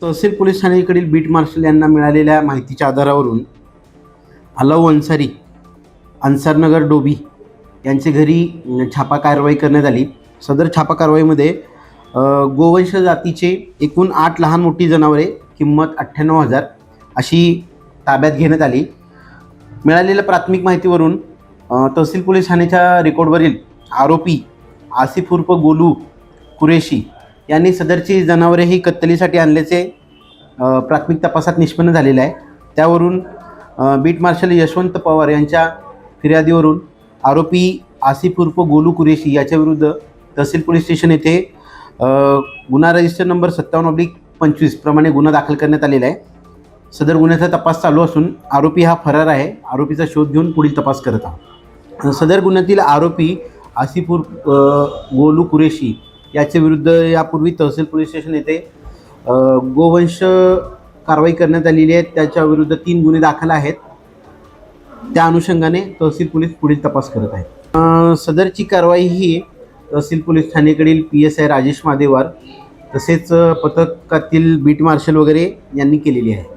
तहसील police ठाण्याकडील beat marshal यांना मिळालेल्या माहितीच्या आधारावरून अलाऊ अन्सारी, अन्सारनगर डोबी यांचे घरी छापा कारवाई करण्यात आली. सदर छापा कारवाईमध्ये गोवंश जातीचे एकूण 8 लहान मोठी जनावरे किंमत 98,000 अशी ताब्यात घेण्यात आली. मिळालेल्या प्राथमिक माहितीवरून तहसील पोलीस ठाण्याच्या रेकॉर्डवरील आरोपी आसिफ उर्फ गोलू कुरेशी यांनी सदरची जनावरे ही कत्तलीसाठी आणल्याचे प्राथमिक तपासात निष्पन्न झालेले आहे. त्यावरून बीट मार्शल यशवंत पवार यांच्या फिर्यादीवरून आरोपी आसिफ उर्फ गोलू कुरेशी याच्याविरुद्ध तहसील पोलीस स्टेशन येथे गुन्हा रजिस्टर नंबर 57/25 प्रमाणे गुन्हा दाखल करण्यात आलेला आहे. सदर गुन्ह्याचा तपास चालू असून आरोपी हा फरार आहे. आरोपीचा शोध घेऊन पुढील तपास करत आहोत. सदर गुन्ह्यातील आरोपी आसिफ उर्फ गोलू कुरेशी याच्या विरुद्ध यापूर्वी तहसील पोलीस स्टेशन येथे गोवंश कारवाई करण्यात आलेली आहे. त्याच्याविरुद्ध 3 गुन्हे दाखल आहेत. त्या अनुषंगाने तहसील पोलीस पुढील तपास करत आहेत. सदरची कारवाई ही तहसील पोलीस ठाणेकडील PSI राजेश मादेवार तसेच पथकातील बीट मार्शल वगैरे यांनी केलेली आहे.